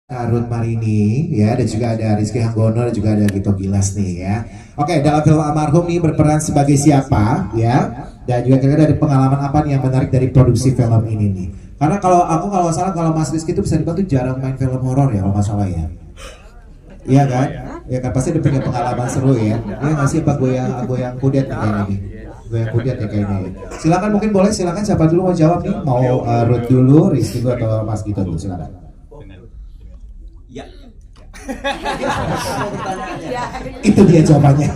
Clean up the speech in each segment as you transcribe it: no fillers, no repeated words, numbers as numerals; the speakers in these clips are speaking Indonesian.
Ruth Marini ya, dan juga ada Rizky Hanggono dan juga ada Gito Gilas nih ya. Oke, dalam film Almarhum nih berperan sebagai siapa ya? Dan juga kira-kira dari pengalaman apa nih yang menarik dari produksi film ini nih? Karena kalau nggak salah, kalau Mas Rizky itu bisa dibilang tuh jarang main film horor ya kalau nggak salah ya. Iya kan? Ya kan pasti udah punya pengalaman seru ya. Dia ngasih apa goyang kudet nih kayaknya nih. Goyang kudet ya kayaknya. Silakan, mungkin boleh, silakan siapa dulu mau jawab nih? Mau Ruth dulu, Rizky dulu, atau Mas Gito dulu, silakan. Ya. Itu dia jawabannya.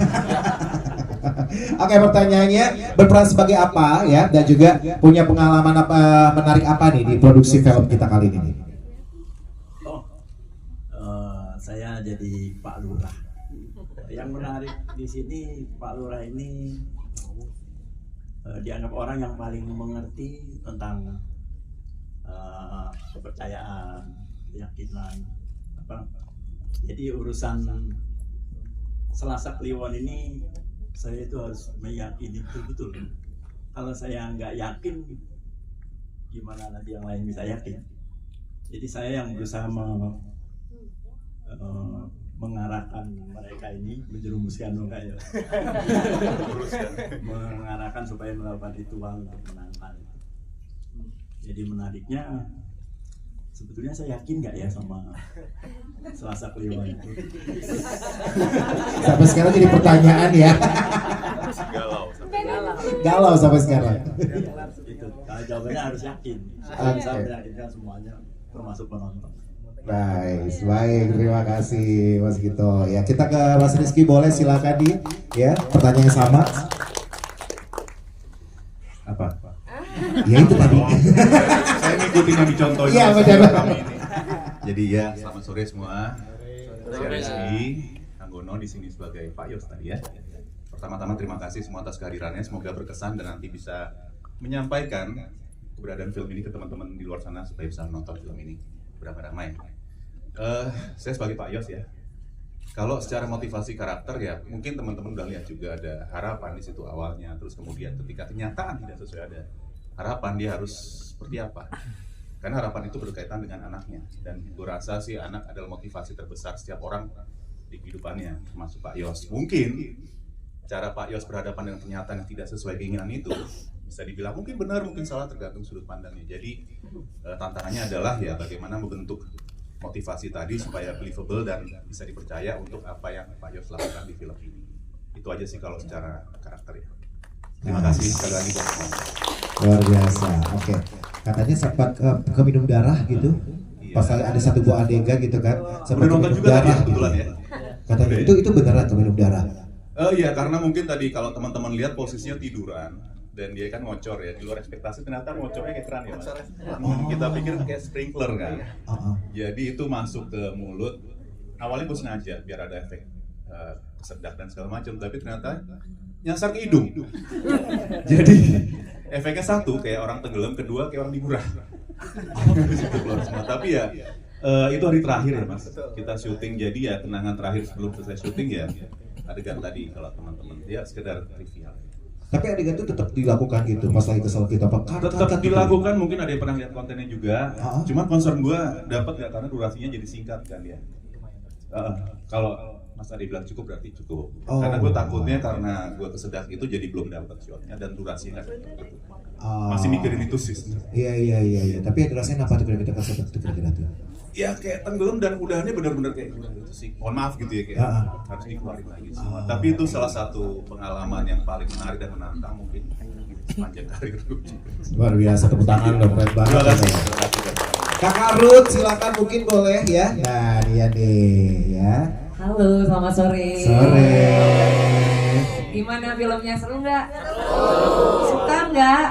Oke, pertanyaannya berperan sebagai apa ya, dan juga punya pengalaman apa menarik apa nih di produksi film kita kali ini? Saya jadi Pak Lurah. Yang menarik di sini Pak Lurah ini dianggap orang yang paling mengerti tentang kepercayaan, keyakinan. Jadi urusan Selasa Kliwon ini saya itu harus meyakini betul-betul. Kalau saya nggak yakin, gimana nanti yang lain bisa yakin? Jadi saya yang berusaha mengarahkan mereka ini, menjerumuskan mereka ya, mengarahkan supaya melakukan ritual untuk menangkal. Jadi menariknya, sebetulnya saya yakin nggak ya sama Selasa Kliwon itu? Sampai sekarang jadi pertanyaan ya. Galau sampai sekarang. Itu kalau jawabannya harus yakin. Saya meyakinkan semuanya, termasuk penonton. Nice, baik, terima kasih Mas Gito. Ya, kita ke Mas Rizky, boleh silakan nih. Ya, pertanyaannya sama. Apa? Ya itu tadi. Saya ngikutin yang dicontohin Iya, sama benar. kami ini. Jadi ya, selamat sore semua. Saya Rizky Hanggono di sini sebagai Pak Yos tadi ya. Pertama-tama terima kasih semua atas kehadirannya. Semoga berkesan dan nanti bisa menyampaikan keberadaan film ini ke teman-teman di luar sana supaya bisa menonton film ini beramai-ramai. Saya sebagai Pak Yos ya. Kalau secara motivasi karakter ya, mungkin teman-teman udah lihat juga ada harapan di situ awalnya. Terus kemudian ketika kenyataan tidak sesuai ada harapan, dia harus seperti apa? Karena harapan itu berkaitan dengan anaknya. Dan gue rasa sih anak adalah motivasi terbesar setiap orang di kehidupannya, termasuk Pak Yos. Mungkin cara Pak Yos berhadapan dengan kenyataan yang tidak sesuai keinginan itu bisa dibilang mungkin benar, mungkin salah, tergantung sudut pandangnya. Jadi tantangannya adalah ya bagaimana membentuk motivasi tadi supaya believable dan bisa dipercaya untuk apa yang Pak Yos lakukan di film ini. Itu aja sih kalau secara karakter ya. Terima kasih sekali lagi buat semuanya. Luar biasa. Oke. Katanya sempat ke minum darah gitu. Iya. Pas ada satu buah adegan gitu kan. Sempat Udah nonton minum juga tadi darah ya, kebetulan gitu. ya. Katanya itu beneran tuh minum darah. Iya, karena mungkin tadi kalau teman-teman lihat posisinya tiduran dan dia kan ngocor ya, di luar ekspektasi ternyata ngocornya kayak keran ya Mas. Kita pikir kayak sprinkler kan. Jadi itu masuk ke mulut. Awalnya gue sengaja biar ada efek kesedak dan segala macam, tapi ternyata nyasar ke hidung. Jadi efeknya satu kayak orang tenggelam, kedua kayak orang diburah. Tapi ya itu hari terakhir ya Mas. Kita syuting, jadi ya kenangan terakhir sebelum selesai syuting ya adegan tadi kalau teman-teman ya sekedar trivial. Tapi adegan itu tetap dilakukan gitu pas lagi kesel kita apa? Tetap dilakukan, mungkin ada yang pernah lihat kontennya juga. Cuman concern gue dapat nggak karena durasinya jadi singkat kan ya. Kalau Mas Adi bilang cukup berarti cukup. Karena gue takutnya karena gue kesedak itu jadi belum dapat shotnya dan durasinya nggak cukup. Masih mikirin itu sih. Iya. Tapi durasinya apa tuh kita kasih itu kira-kira tuh? Ya kayak tenggelam dan udahnya benar-benar kayak gitu sih. Mohon maaf gitu ya kayak harus dikeluarin lagi semua. Tapi itu salah satu pengalaman yang paling menarik dan menantang mungkin sepanjang karir gue. Luar biasa, tepuk tangan dong, keren banget. Terima kasih. Kakak Ruth, silakan mungkin boleh ya. Nah, dia nih ya. Halo, selamat sore. Sore. Gimana filmnya, seru nggak? Suka nggak?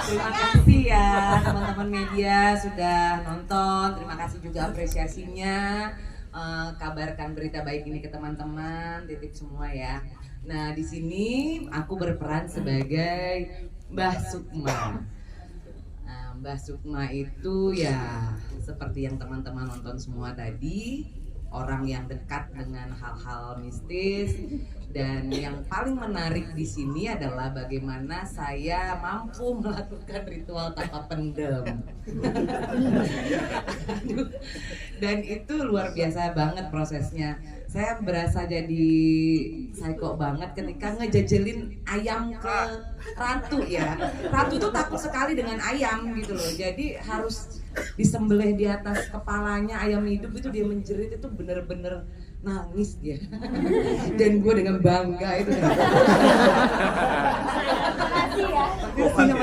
Terima kasih ya teman-teman media sudah nonton. Terima kasih juga apresiasinya. Kabarkan berita baik ini ke teman-teman, titip semua ya. Nah, di sini aku berperan sebagai Mbah Sukma. Nah, Mbah Sukma itu ya seperti yang teman-teman nonton semua tadi, orang yang dekat dengan hal-hal mistis, Dan yang paling menarik di sini adalah bagaimana saya mampu melakukan ritual tanpa pendem. Dan itu luar biasa banget prosesnya. Saya berasa jadi psycho banget ketika ngejajelin ayam ke Ratu ya. Ratu tuh takut sekali dengan ayam gitu loh. Jadi harus disembelih di atas kepalanya ayam hidup itu, dia menjerit itu bener-bener nangis dia. Dan gue dengan bangga itu.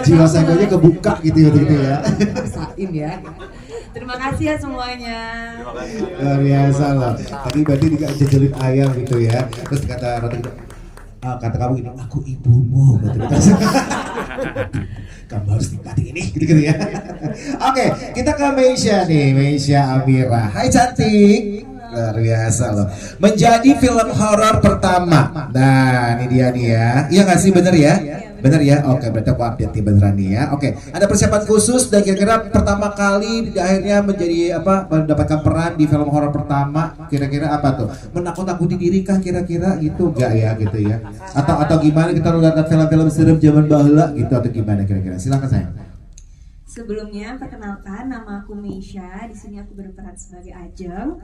Jiwa psycho-nya kebuka gitu ya. Rasain ya. Terima kasih ya semuanya. Luar biasa loh. Tadi berarti dijajalin ayam gitu ya. Terus kata Ratu, kata kamu gini, aku ibumu. Kamu harus nikmati ini, gitu ya. Oke, kita ke Meisha nih, Meisha Amira. Hai cantik. Luar biasa loh. Menjadi film horor pertama. Nah, ini dia nih ya. Iya nggak sih, bener ya? Bener ya? Oke, berarti aku update nih beneran nih ya. Oke, ada persiapan khusus dan kira-kira pertama kali akhirnya menjadi apa? Mendapatkan peran di film horor pertama. Kira-kira apa tuh? Menakut-nakuti diri kah kira-kira gitu? Enggak ya gitu ya? Atau gimana kita lihat film-film serem zaman baheula gitu atau gimana kira-kira? Silakan sayang. Sebelumnya, perkenalkan, nama aku Meisha. Di sini aku berperan sebagai Ajeng.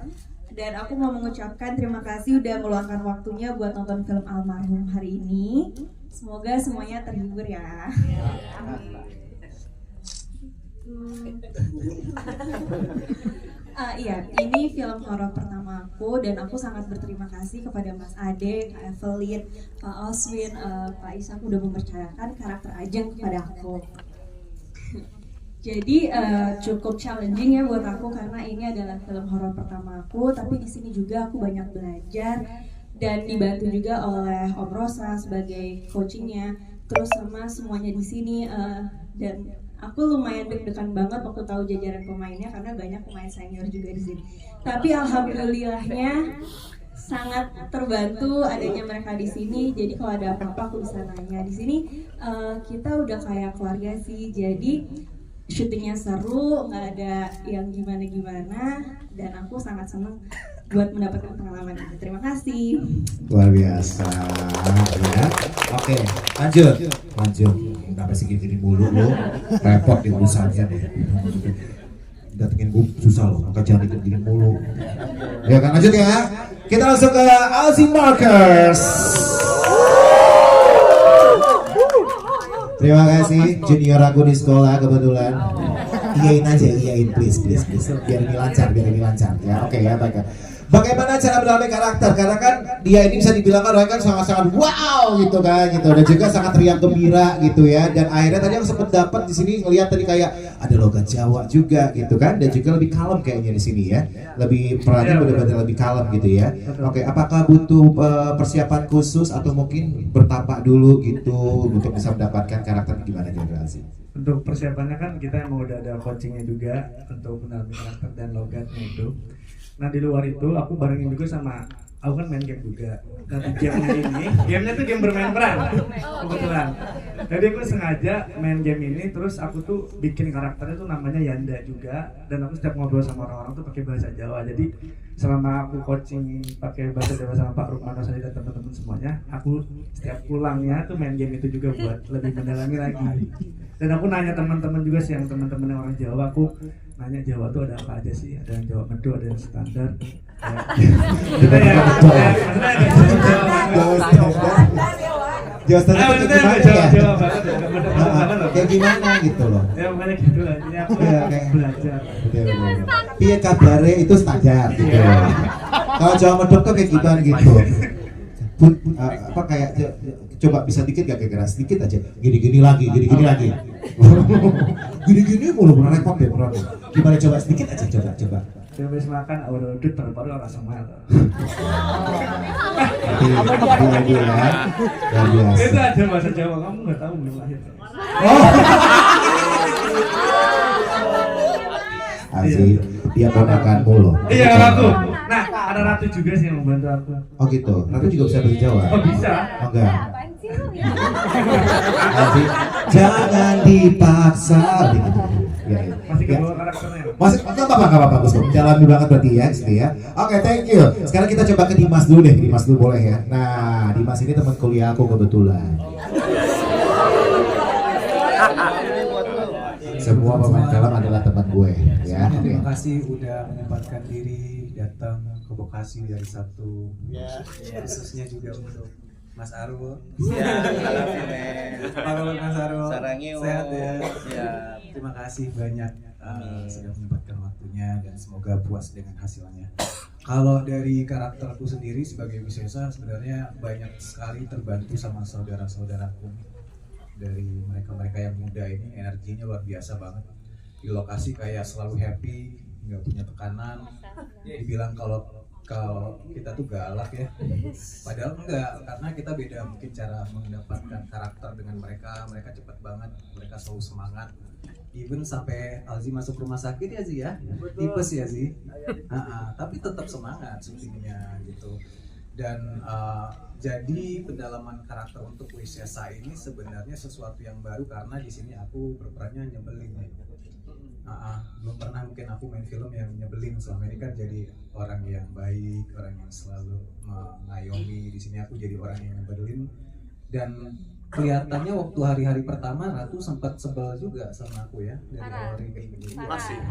Dan aku mau mengucapkan terima kasih udah meluangkan waktunya buat nonton film Almarhum hari ini. Semoga semuanya terhibur ya. Iya, ini film horor pertama aku dan aku sangat berterima kasih kepada Mas Ade, Kak Evelyn, Pak Oswin, Pak Isak udah mempercayakan karakter Ajeng kepada aku. Jadi cukup challenging ya buat aku karena ini adalah film horor pertama aku, tapi di sini juga aku banyak belajar dan dibantu juga oleh Om Rosa sebagai coachingnya, terus sama semuanya di sini dan aku lumayan deg-degan banget waktu tahu jajaran pemainnya karena banyak pemain senior juga di sini. Tapi alhamdulillahnya sangat terbantu adanya mereka di sini. Jadi kalau ada apa-apa aku bisa nanya. Di sini kita udah kayak keluarga sih. Jadi syutingnya seru, nggak ada yang gimana-gimana, dan aku sangat senang buat mendapatkan pengalaman ini. Terima kasih. Luar biasa ya. Oke, lanjut. Kenapa sih gini mulu lo? Repot di urusannya deh. Datengin gue susah loh, maka jangan ikut gini mulu. Ya kan, lanjut ya. Kita langsung ke Alzi Markers. Terima kasih junior aku di sekolah kebetulan. Iyain aja, iyain please. Biar ini lancar ya. Oke ya, baik. Bagaimana cara mendalami karakter? Karena kan dia ini bisa dibilang kan sangat-sangat wow gitu kan gitu, dan juga sangat riang gembira gitu ya. Dan akhirnya tadi aku sempat dapat di sini ngelihat tadi kayak ada logat Jawa juga gitu kan, dan juga lebih kalem kayaknya di sini ya. Lebih perannya benar-benar lebih kalem gitu ya. Oke, apakah butuh persiapan khusus atau mungkin bertapak dulu gitu untuk bisa mendapatkan karakter gimana kira-kira sih? Untuk persiapannya kan kita emang udah ada coachingnya juga untuk mendalami karakter dan logatnya itu. Nah di luar itu aku barengin juga sama, aku kan main game juga. Nah di gamenya tuh game bermain peran kebetulan. Jadi aku sengaja main game ini, terus aku tuh bikin karakternya tuh namanya Yanda juga. Dan aku setiap ngobrol sama orang-orang tuh pakai bahasa Jawa. Jadi selama aku coaching pakai bahasa Jawa sama Pak Rukmano Sari dan teman-teman semuanya, aku setiap pulangnya tuh main game itu juga buat lebih mendalami lagi. Dan aku nanya teman-teman juga sih, yang teman-teman yang orang Jawa, aku nanya Jawa tuh ada apa aja sih? Ada yang Jawa Medo, ada yang standar. Jawa standar itu gimana ya? Jawa banget ya, kayak gimana gitu loh. Ya pokoknya gitu lah, jadi aku belajar. Piye kabare itu standar gitu. Kalau Jawa Medo tuh kayak gimana gitu. Apa kayak coba bisa dikit gak kira-kira sedikit aja, gini-gini lagi gini-gini mulu pernah repot deh pernah. Gimana coba sedikit aja coba habis makan awal duduk paru-paru orang semal. Lagi ya, luar biasa. Itu aja bahasa Jawa, kamu nggak tahu belum lahir. Asik, dia ponakanmu loh. Iya Ratu. Nah ada Ratu juga sih yang membantu aku. Oh gitu, Ratu juga bisa bahasa Jawa? Oh bisa. Oh enggak. Asik, jangan dipaksa gitu. Ya. Masih ke bawah karakternya. Masih nggak apa-apa Gus. Jalani banget berarti ya, gitu ya. Oke, thank you. Sekarang kita coba ke Dimas dulu deh. Dimas dulu boleh ya. Nah, Dimas ini teman kuliah aku kebetulan. Semua pemain film adalah teman gue, ya. Terima kasih udah menyempatkan diri datang ke Bekasi dari Sabtu. Khususnya juga untuk Mas Arul. Apa kabar Mas Arul? Sehat ya? Terima kasih banyak sudah menyempatkan waktunya dan semoga puas dengan hasilnya. Kalau dari karakterku sendiri sebagai Wisesa sebenarnya banyak sekali terbantu sama saudara-saudaraku. Dari mereka-mereka yang muda ini energinya luar biasa banget. Di lokasi kayak selalu happy, nggak punya tekanan. Dibilang kalau kita tuh galak ya, padahal enggak, karena kita beda mungkin cara mendapatkan karakter dengan mereka cepet banget, mereka selalu semangat. Even sampai Alzi masuk rumah sakit ya Zi ya, tipes ya Zi, tapi tetap semangat syutingnya gitu. Dan jadi pendalaman karakter untuk Wisesa ini sebenarnya sesuatu yang baru karena di sini aku berperannya nyebelin ya. Belum pernah mungkin aku main film yang nyebelin, selama ini kan jadi orang yang baik, orang yang selalu mengayomi. Di sini aku jadi orang yang nyebelin dan kelihatannya waktu hari-hari pertama Ratu sempat sebel juga sama aku ya dari awal rigging ini. Masih.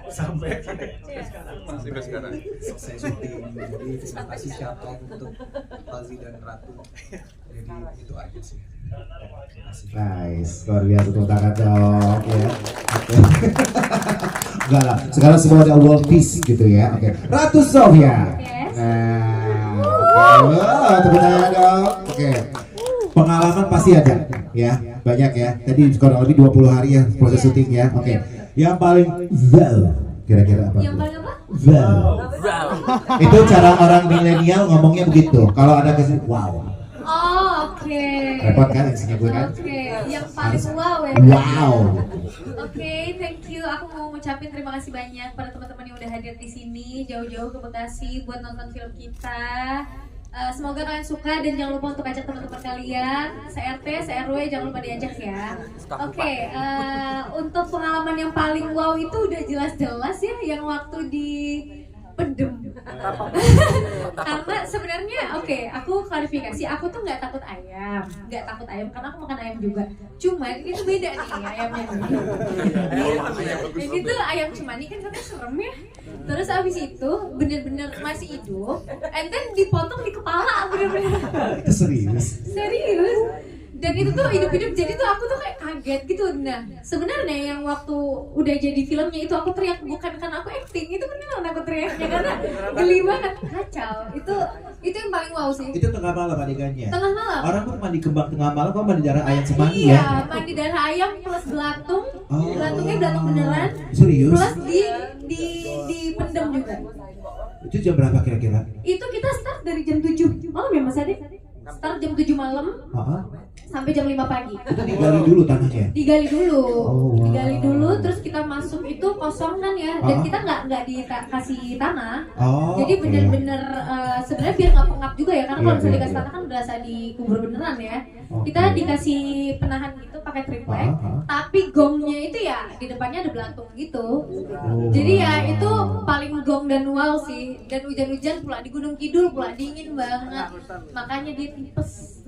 Sampai sekarang. Selesai syuting. Jadi terima kasih shout out untuk Alzi dan Ratu. Jadi itu aja sih. Terima kasih. Nice, luar biasa, tepuk tangan dong ya. Enggak lah, sekarang semua ada world peace gitu ya. Oke, Ratu Sofia. Nah, tepuk tangan dong. Oke, pengalaman pasti ada ya, banyak ya. Tadi kurang lebih 20 hari ya proses syuting ya. Oke, yang paling wow kira-kira apa? Yang paling apa? Wow. Itu cara orang milenial ngomongnya begitu. Kalau ada kesini, wow. Oh, oke. Repot kan isinya gue kan? Oke, yang paling wow ya. Wow. Oke, thank you. Aku mau ngucapin terima kasih banyak pada teman-teman yang udah hadir di sini jauh-jauh ke Bekasi buat nonton film kita. Semoga kalian suka dan jangan lupa untuk ajak teman-teman kalian, se-RT, se-RW jangan lupa diajak ya. Oke, untuk pengalaman yang paling wow itu udah jelas-jelas ya yang waktu di pendem. Karena sebenarnya aku klarifikasi, aku tuh nggak takut ayam karena aku makan ayam juga. Cuman itu beda nih ayamnya. Ini tuh ayam cemani kan katanya serem ya. Terus abis itu bener-bener masih hidup, and then dipotong di kepala bener-bener. Itu serius. Serius. Dan itu tuh hidup-hidup, jadi tuh aku tuh kayak kaget gitu. Nah sebenarnya yang waktu udah jadi filmnya itu aku teriak bukan karena aku acting, itu beneran aku teriaknya karena geli banget, kacau. Itu yang paling wow sih. Itu tengah malam adegannya. Tengah malam. Orang tuh mandi kembang tengah malam, kok mandi darah ayam semani Iya, ya? mandi darah ayam plus belatung. Oh. Belatungnya belatung beneran. Serius? Plus di pendem juga. Itu jam berapa kira-kira? Itu kita start dari jam 7 malam ya Mas Ade? Start jam 7 malam sampai jam 5 pagi. Itu digali dulu tanahnya? Digali dulu. Oh, wow. Digali dulu, terus kita masuk itu kosong kan ya. Dan kita nggak dikasih tanah. Oh, jadi oke. bener-bener sebenarnya biar nggak pengap juga ya. Karena kalau Iya, misalnya iya, dikasih iya. tanah kan berasa dikubur beneran ya. Oke. Kita dikasih penahan gitu pakai triplek. Tapi gongnya itu ya di depannya ada belatung gitu. Oh, Jadi ya wow. itu paling gong dan wow sih. Dan hujan-hujan pula di Gunung Kidul pula dingin banget. Makanya dia tipes.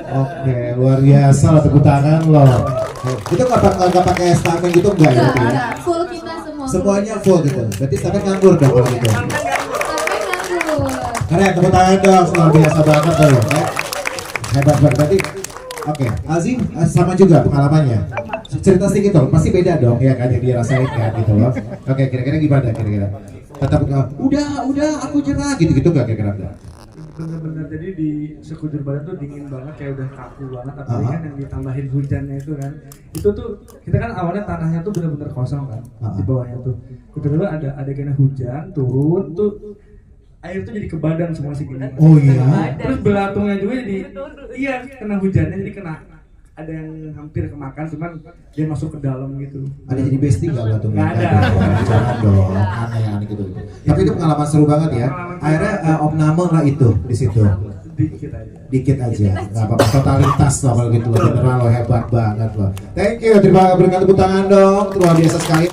Oke, luar biasa lah, tepuk tangan loh. Itu nggak pakai stamen gitu enggak ya? Berarti ya? Enggak, full kita semua. Semuanya full gitu. Berarti stamen nganggur dong kalau gitu. Sampai nganggur. Keren, tepuk tangan dong, luar biasa banget loh. Hebat banget. Berarti, oke, Alzi sama juga pengalamannya. Cerita sedikit dong, pasti beda dong ya kan yang dirasain kan gitu loh. Oke, kira-kira gimana kira-kira? Tetap udah aku nyerah gitu-gitu nggak kira-kira? Bener-bener jadi di sekujur badan tuh dingin banget, kayak udah kaku banget, apalagi kan yang ditambahin hujannya itu kan. Itu tuh kita kan awalnya tanahnya tuh bener-bener kosong kan di bawahnya tuh. Tiba-tiba ada adegan hujan turun tuh, air tuh jadi ke badan semua sih gini. Oh iya. Terus belatungnya juga jadi kena hujannya, jadi kena, ada yang hampir kemakan, cuman dia masuk ke dalam gitu. Ada jadi bestie nggak lo tuh? Nggak ada. Jangan dong, aneh gitu. Tapi itu pengalaman seru banget ya. Akhirnya Om Namo lah itu di situ. Dikit aja. Dikit aja, nggak apa-apa, totalitas loh kalau gitu, beneran lo hebat banget loh. Thank you, terima kasih, berikan tepuk tangan dong, luar biasa sekali.